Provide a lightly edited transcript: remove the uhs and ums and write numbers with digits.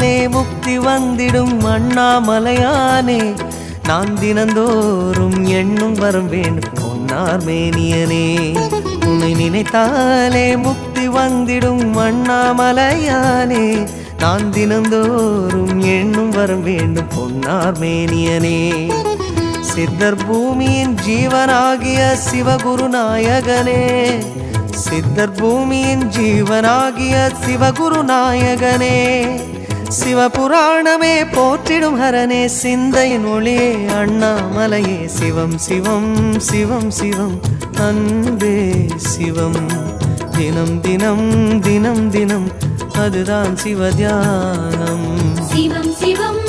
நினைத்தாலே முக்தி வந்திடும் அண்ணாமலையானே நான் தினந்தோறும் எண்ணும் வரம் வேண்டும் பொன்னார் மேனியனே உன்னை நினைத்தாலே முக்தி வந்திடும் அண்ணாமலையானே நான் தினந்தோறும் எண்ணும் வரம் வேண்டும் பொன்னார் மேனியனே சித்தர் பூமியின் ஜீவனாகிய சிவகுரு நாயகனே சித்தர் பூமியின் ஜீவனாகிய சிவகுரு நாயகனே சிவபுராணமே போற்றிடும் ஹரனே சிந்தையின் ஒளியே அண்ணாமலையே சிவம் சிவம் சிவம் சிவம் அன்பே சிவம் தினம் தினம் தினம் தினம் அதுதான் சிவ தியானம் சிவம் சிவம்